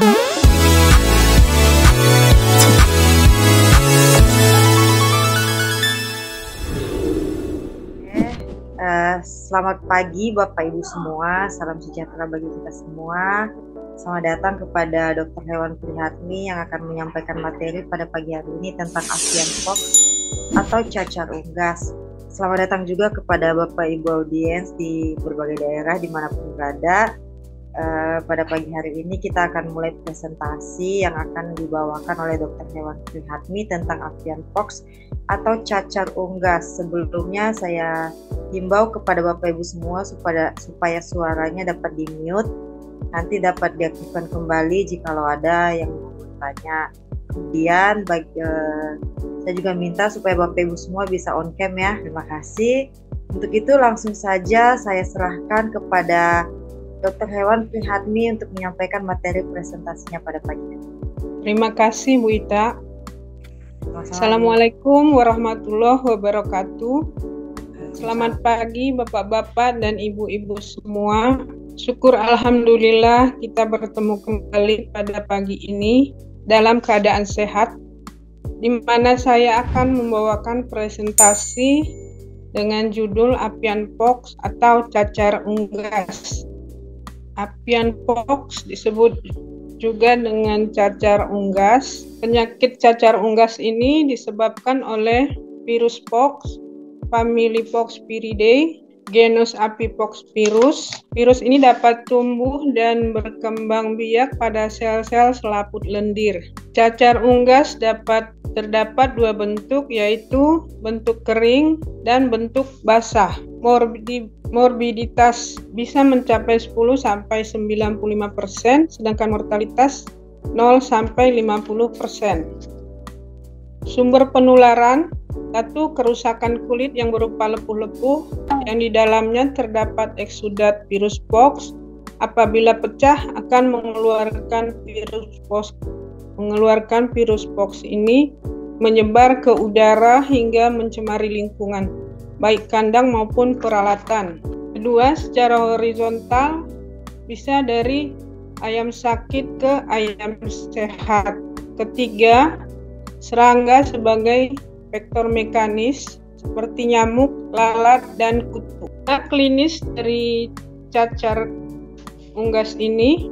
Selamat pagi Bapak Ibu semua, salam sejahtera bagi kita semua. Selamat datang kepada Dr. Hewan Prihatmi yang akan menyampaikan materi pada pagi hari ini tentang avian pox atau cacar unggas. Selamat datang juga kepada Bapak Ibu audiens di berbagai daerah dimanapun berada. Pada pagi hari ini kita akan mulai presentasi yang akan dibawakan oleh Dr. Hewan Prihatmi tentang avian pox atau cacar unggas. Sebelumnya saya himbau kepada Bapak Ibu semua supaya suaranya dapat di-mute, nanti dapat diaktifkan kembali jikalau ada yang mau bertanya. Kemudian saya juga minta supaya Bapak Ibu semua bisa on cam ya. Terima kasih. Untuk itu langsung saja saya serahkan kepada Dr. Hewan Prihatmi untuk menyampaikan materi presentasinya pada pagi ini. Terima kasih Bu Ita. Assalamualaikum warahmatullahi wabarakatuh. Selamat pagi Bapak-bapak dan Ibu-ibu semua. Syukur alhamdulillah kita bertemu kembali pada pagi ini dalam keadaan sehat, di mana saya akan membawakan presentasi dengan judul avian pox atau cacar unggas. Avian pox disebut juga dengan cacar unggas. Penyakit cacar unggas ini disebabkan oleh virus pox, famili Poxviridae, genus Apipoxvirus. Virus ini dapat tumbuh dan berkembang biak pada sel-sel selaput lendir. Cacar unggas terdapat dua bentuk, yaitu bentuk kering dan bentuk basah. Morbiditas bisa mencapai 10-95%, sedangkan mortalitas 0-50%. Sumber penularan: satu, kerusakan kulit yang berupa lepuh-lepuh yang di dalamnya terdapat eksudat virus pox. Apabila pecah akan mengeluarkan virus pox ini menyebar ke udara hingga mencemari lingkungan, baik kandang maupun peralatan. Kedua, secara horizontal bisa dari ayam sakit ke ayam sehat. Ketiga, serangga sebagai vektor mekanis seperti nyamuk, lalat, dan kutu. Klinis dari cacar unggas ini: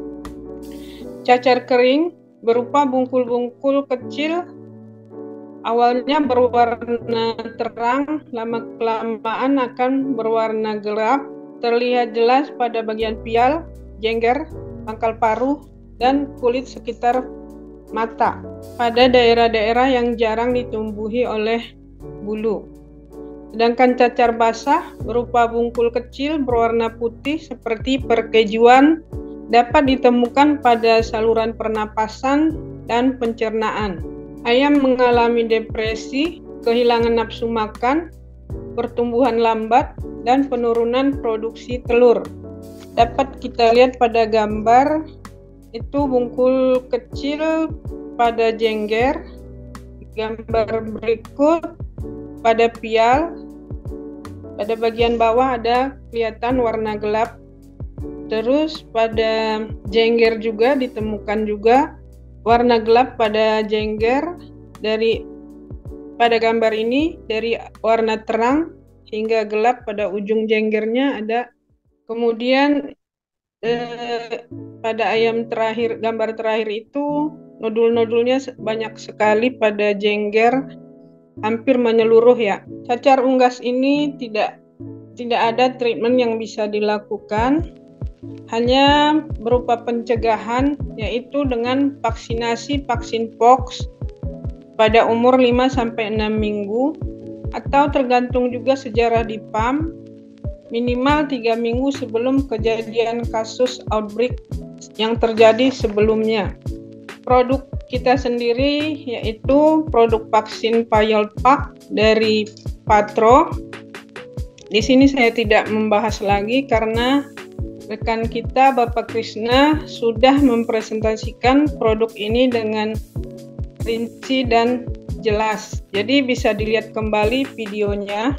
cacar kering berupa bungkul-bungkul kecil, awalnya berwarna terang, lama-kelamaan akan berwarna gelap, terlihat jelas pada bagian pial, jengger, pangkal paruh, dan kulit sekitar mata pada daerah-daerah yang jarang ditumbuhi oleh bulu. Sedangkan cacar basah berupa bungkul kecil berwarna putih seperti perkejuan, dapat ditemukan pada saluran pernapasan dan pencernaan. Ayam mengalami depresi, kehilangan nafsu makan, pertumbuhan lambat, dan penurunan produksi telur. Dapat kita lihat pada gambar itu bungkul kecil pada jengger, gambar berikut pada pial, pada bagian bawah ada kelihatan warna gelap. Terus pada jengger juga ditemukan juga warna gelap pada jengger. Pada gambar ini dari warna terang hingga gelap pada ujung jenggernya ada. Kemudian pada ayam terakhir, gambar terakhir itu nodul-nodulnya banyak sekali pada jengger, hampir menyeluruh ya. Cacar unggas ini tidak ada treatment yang bisa dilakukan, hanya berupa pencegahan, yaitu dengan vaksin pox pada umur 5-6 minggu, atau tergantung juga sejarah di PAM, minimal 3 minggu sebelum kejadian kasus outbreak yang terjadi sebelumnya. Produk kita sendiri yaitu produk vaksin Payolpac dari Patro. Di sini saya tidak membahas lagi karena rekan kita Bapak Krishna sudah mempresentasikan produk ini dengan rinci dan jelas. Jadi bisa dilihat kembali videonya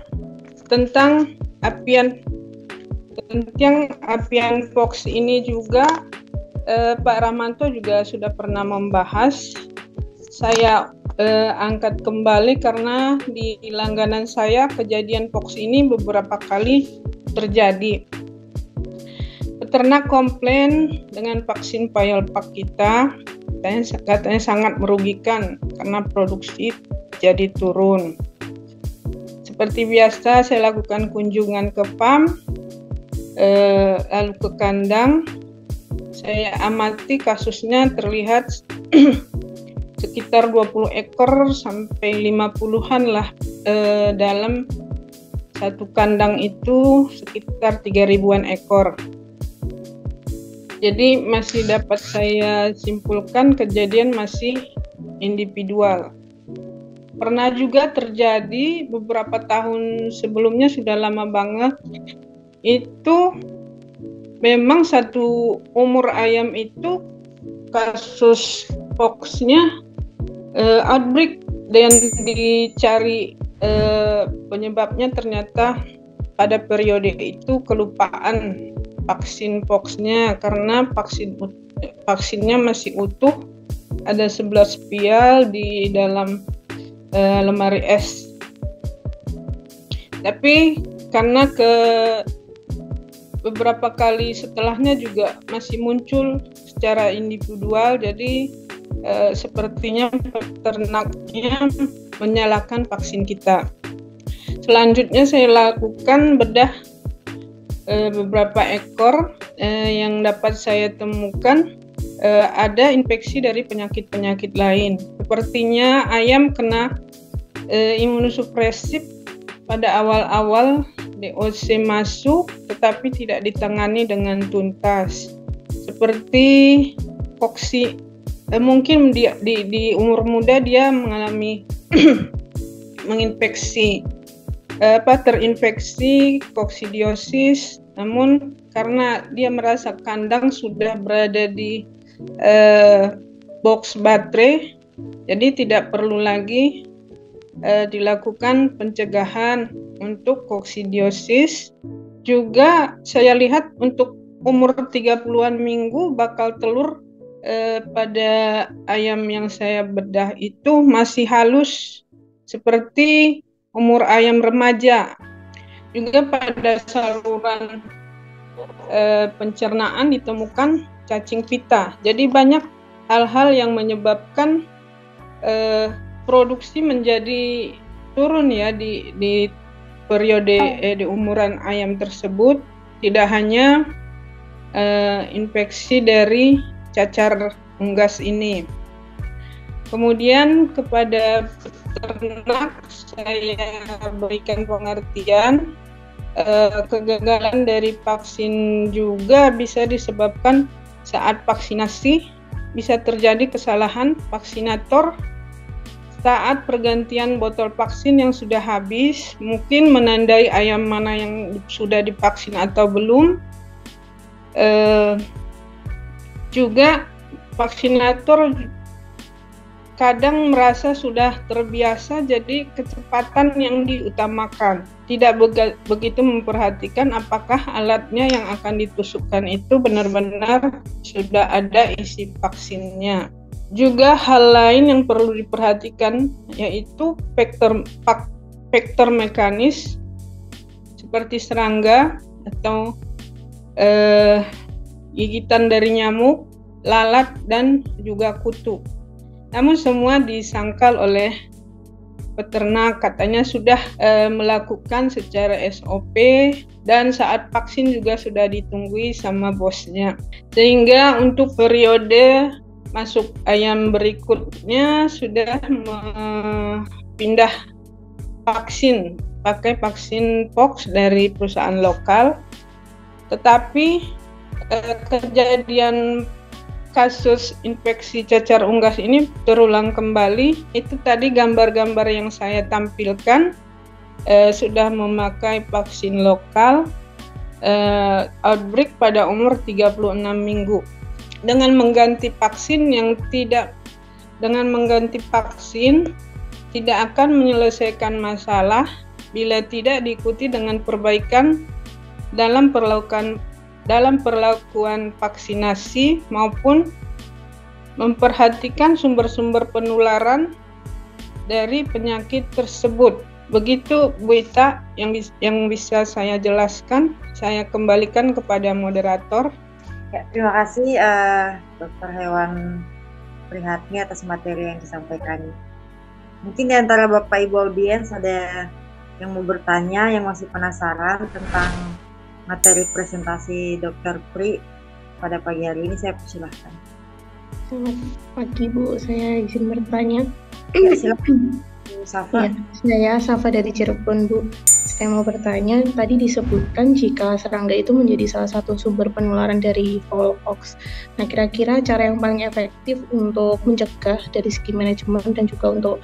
tentang avian pox ini juga Pak Rahmanto juga sudah pernah membahas. Saya angkat kembali karena di langganan saya kejadian POX ini beberapa kali terjadi. Peternak komplain dengan vaksin Payalpak kita, katanya sangat merugikan karena produksi jadi turun. Seperti biasa saya lakukan kunjungan ke farm, lalu ke kandang. Saya amati kasusnya terlihat sekitar 20 ekor sampai 50-an lah dalam satu kandang itu sekitar 3.000-an ekor. Jadi masih dapat saya simpulkan kejadian masih individual. Pernah juga terjadi beberapa tahun sebelumnya, sudah lama banget, itu memang satu umur ayam itu kasus POX-nya outbreak, dan dicari penyebabnya ternyata pada periode itu kelupaan vaksin POX-nya karena vaksinnya masih utuh, ada 11 vial di dalam lemari es. Tapi karena beberapa kali setelahnya juga masih muncul secara individual, jadi sepertinya peternaknya menyalahkan vaksin kita. Selanjutnya saya lakukan bedah beberapa ekor yang dapat saya temukan ada infeksi dari penyakit-penyakit lain. Sepertinya ayam kena imunosupresif pada awal-awal DOC masuk, tetapi tidak ditangani dengan tuntas. Seperti koksi, mungkin di umur muda dia mengalami terinfeksi koksidiosis, namun karena dia merasa kandang sudah berada di box baterai, jadi tidak perlu lagi dilakukan pencegahan untuk koksidiosis. Juga saya lihat untuk umur 30-an minggu bakal telur pada ayam yang saya bedah itu masih halus seperti umur ayam remaja. Juga pada saluran pencernaan ditemukan cacing pita. Jadi banyak hal-hal yang menyebabkan produksi menjadi turun ya di periode di umuran ayam tersebut. Tidak hanya infeksi dari cacar unggas ini. Kemudian kepada peternak saya berikan pengertian, kegagalan dari vaksin juga bisa disebabkan saat vaksinasi, bisa terjadi kesalahan vaksinator saat pergantian botol vaksin yang sudah habis, mungkin menandai ayam mana yang sudah divaksin atau belum. Juga vaksinator kadang merasa sudah terbiasa, jadi kecepatan yang diutamakan, tidak begitu memperhatikan apakah alatnya yang akan ditusukkan itu benar-benar sudah ada isi vaksinnya. Juga hal lain yang perlu diperhatikan yaitu faktor mekanis seperti serangga atau gigitan dari nyamuk, lalat, dan juga kutu. Namun semua disangkal oleh peternak, katanya sudah melakukan secara SOP dan saat vaksin juga sudah ditunggui sama bosnya. Sehingga untuk periode masuk ayam berikutnya sudah pindah vaksin, pakai vaksin POX dari perusahaan lokal. Tetapi kejadian kasus infeksi cacar unggas ini terulang kembali. Itu tadi gambar-gambar yang saya tampilkan, sudah memakai vaksin lokal, outbreak pada umur 36 minggu. Dengan mengganti vaksin tidak akan menyelesaikan masalah bila tidak diikuti dengan perbaikan dalam perlakuan dalam perlakuan vaksinasi maupun memperhatikan sumber-sumber penularan dari penyakit tersebut. Begitu Bu Ita yang bisa saya jelaskan. Saya kembalikan kepada moderator. Ya, terima kasih Dr. Hewan Prihatmi atas materi yang disampaikan. Mungkin di antara Bapak Ibu audiens ada yang mau bertanya, yang masih penasaran tentang materi presentasi Dr. Pri pada pagi hari ini, saya persilahkan. Selamat pagi Bu, saya izin bertanya. Ya, silakan Bu Safa. Ya, saya Safa dari Cirebon Bu. Saya mau bertanya, tadi disebutkan jika serangga itu menjadi salah satu sumber penularan dari Fowlpox. Nah, kira-kira cara yang paling efektif untuk mencegah dari segi manajemen dan juga untuk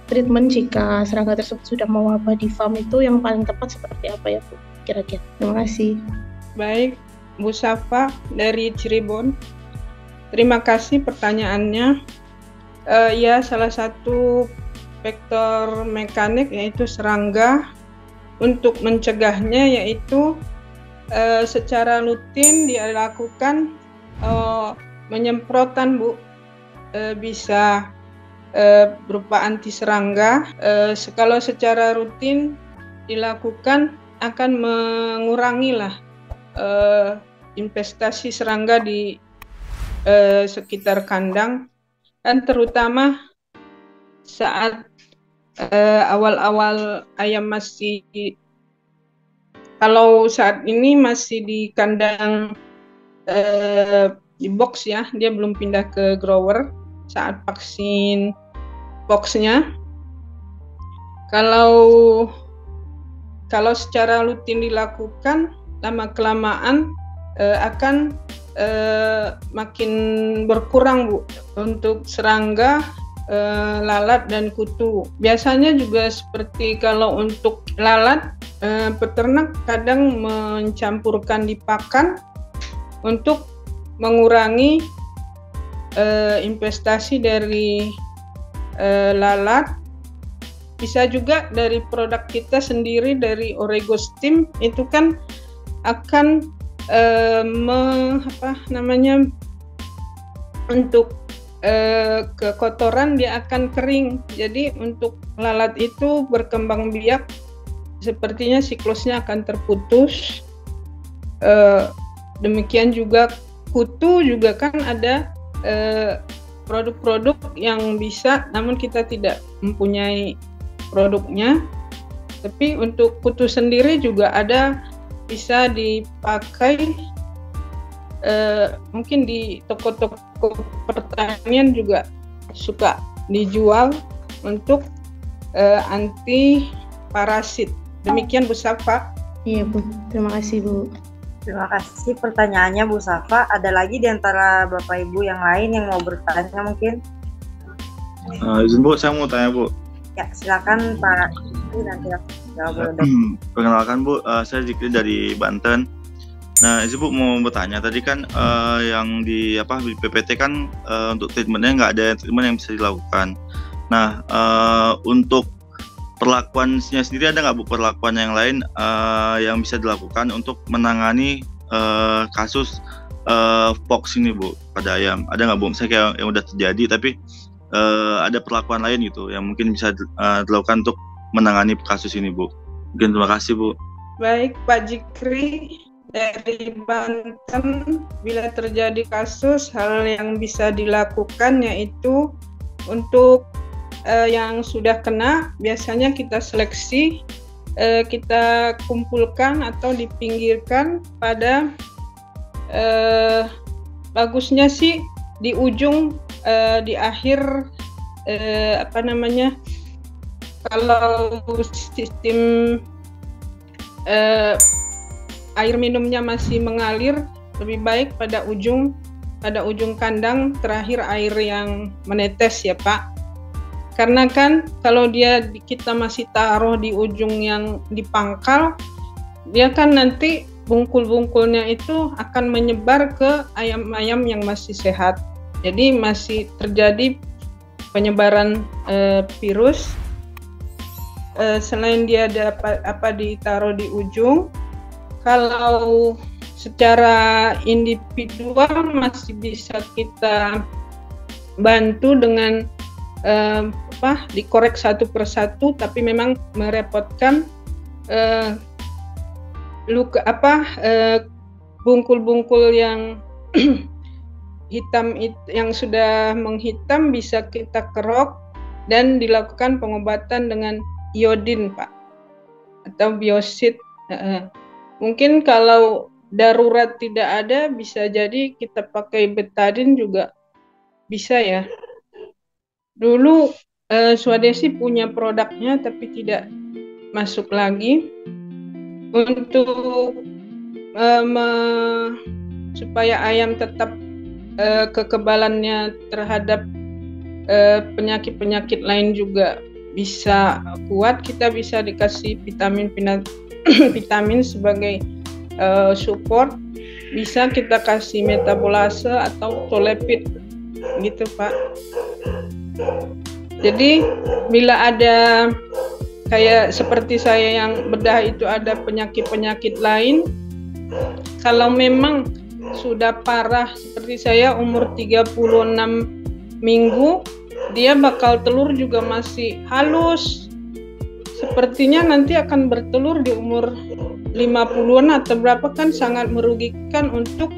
treatment jika serangga tersebut sudah mewabah di farm itu yang paling tepat seperti apa ya Bu? Kira-kira. Terima kasih. Baik, Bu Safa dari Cirebon. Terima kasih pertanyaannya. Ya, salah satu faktor mekanik yaitu serangga. Untuk mencegahnya yaitu secara rutin dilakukan penyemprotan Bu, bisa berupa anti serangga. Kalau secara rutin dilakukan akan mengurangilah investasi serangga di sekitar kandang, dan terutama saat awal-awal ayam masih, kalau saat ini masih di kandang di box ya, dia belum pindah ke grower saat vaksin boxnya. Kalau secara rutin dilakukan, lama kelamaan akan makin berkurang Bu untuk serangga, lalat dan kutu. Biasanya juga seperti kalau untuk lalat, peternak kadang mencampurkan di pakan untuk mengurangi investasi dari lalat. Bisa juga dari produk kita sendiri, dari Oregostim, itu kan akan untuk kekotoran dia akan kering. Jadi untuk lalat itu berkembang biak, sepertinya siklusnya akan terputus. Demikian juga kutu juga kan ada produk-produk yang bisa, namun kita tidak mempunyai produknya. Tapi untuk kutu sendiri juga ada, bisa dipakai mungkin di toko-toko pertanian juga suka dijual untuk anti parasit. Demikian Bu Safa. Iya Bu, terima kasih Bu. Terima kasih pertanyaannya Bu Safa. Ada lagi di antara Bapak Ibu yang lain yang mau bertanya mungkin? Izin Bu, saya mau tanya Bu. Ya, silakan Pak. Nanti jawab. Perkenalkan Bu, saya Zikri dari Banten. Nah, izin Bu mau bertanya, tadi kan yang di PPT kan untuk treatmentnya nggak ada treatment yang bisa dilakukan. Nah, untuk perlakuannya sendiri ada nggak Bu, perlakuan yang lain yang bisa dilakukan untuk menangani kasus Pox ini Bu pada ayam? Ada nggak Bu? Misalnya kayak yang udah terjadi tapi ada perlakuan lain gitu yang mungkin bisa dilakukan untuk menangani kasus ini Bu? Mungkin terima kasih Bu. Baik Pak Jikri dari Banten, bila terjadi kasus, hal yang bisa dilakukan yaitu untuk yang sudah kena, biasanya kita seleksi, kita kumpulkan atau dipinggirkan pada bagusnya sih di ujung, di akhir kalau sistem air minumnya masih mengalir, lebih baik pada ujung kandang terakhir air yang menetes ya Pak. Karena kan kalau kita masih taruh di ujung yang di pangkal, dia kan nanti bungkul-bungkulnya itu akan menyebar ke ayam-ayam yang masih sehat. Jadi masih terjadi penyebaran virus. Selain dia ditaruh di ujung, kalau secara individual masih bisa kita bantu dengan dikorek satu persatu, tapi memang merepotkan bungkul-bungkul yang hitam yang sudah menghitam bisa kita kerok dan dilakukan pengobatan dengan iodin, Pak, atau biosit. Mungkin kalau darurat tidak ada, bisa jadi kita pakai betadin juga bisa ya. Dulu Swadesi punya produknya tapi tidak masuk lagi. Untuk supaya ayam tetap kekebalannya terhadap penyakit-penyakit lain juga bisa kuat, kita bisa dikasih vitamin sebagai support. Bisa kita kasih metabolase atau tolepit gitu, Pak. Jadi bila ada kayak seperti saya yang bedah itu ada penyakit-penyakit lain, kalau memang sudah parah seperti saya umur 36 minggu, dia bakal telur juga masih halus. Sepertinya nanti akan bertelur di umur 50-an atau berapa, kan sangat merugikan untuk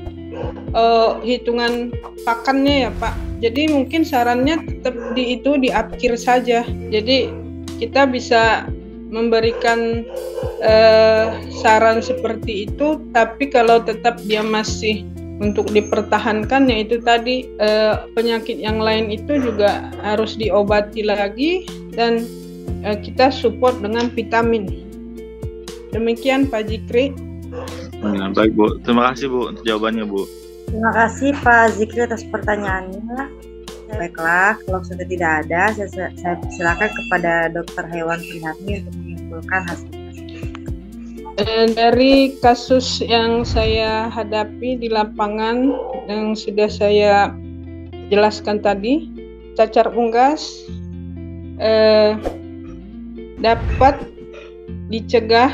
hitungan pakannya ya, Pak. Jadi mungkin sarannya tetap di akhir saja. Jadi kita bisa memberikan saran seperti itu, tapi kalau tetap dia masih untuk dipertahankan, yaitu tadi penyakit yang lain itu juga harus diobati lagi dan kita support dengan vitamin. Demikian Pak Zikri. Ya, baik Bu, terima kasih Bu untuk jawabannya Bu. Terima kasih Pak Zikri atas pertanyaannya. Baiklah, kalau sudah tidak ada, saya persilakan kepada Dokter Hewan Prihatmi untuk menyimpulkan hasil. Dari kasus yang saya hadapi di lapangan yang sudah saya jelaskan tadi, cacar unggas dapat dicegah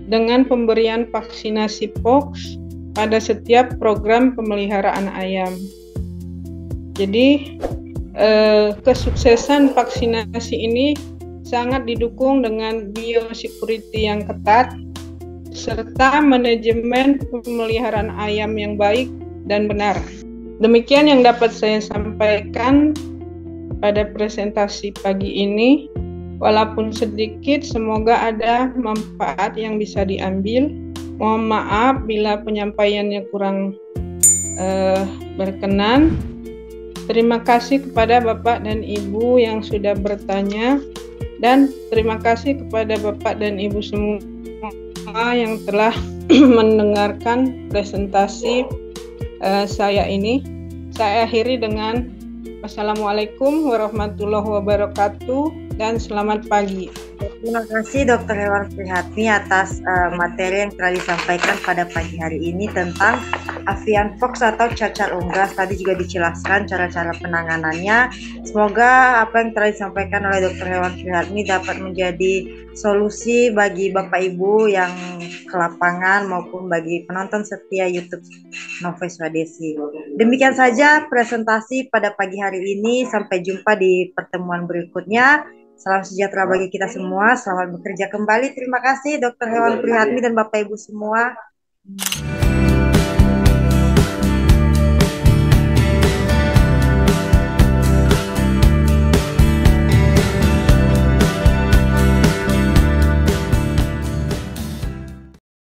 dengan pemberian vaksinasi POX pada setiap program pemeliharaan ayam. Jadi kesuksesan vaksinasi ini sangat didukung dengan biosecurity yang ketat serta manajemen pemeliharaan ayam yang baik dan benar. Demikian yang dapat saya sampaikan pada presentasi pagi ini. Walaupun sedikit, semoga ada manfaat yang bisa diambil. Mohon maaf bila penyampaiannya kurang berkenan. Terima kasih kepada Bapak dan Ibu yang sudah bertanya, dan terima kasih kepada Bapak dan Ibu semua yang telah mendengarkan presentasi saya ini. Saya akhiri dengan Wassalamualaikum warahmatullahi wabarakatuh dan selamat pagi. Terima kasih Dokter Hewan Prihatmi atas materi yang telah disampaikan pada pagi hari ini tentang avian fox atau cacar unggas. Tadi juga dijelaskan cara-cara penanganannya. Semoga apa yang telah disampaikan oleh Dokter Hewan Prihatmi dapat menjadi solusi bagi Bapak Ibu yang ke lapangan maupun bagi penonton setia YouTube Novoi Swadesi. Demikian saja presentasi pada pagi hari ini. Sampai jumpa di pertemuan berikutnya. Salam sejahtera bagi kita semua. Selamat bekerja kembali. Terima kasih Dokter Hewan Prihatmi dan Bapak Ibu semua.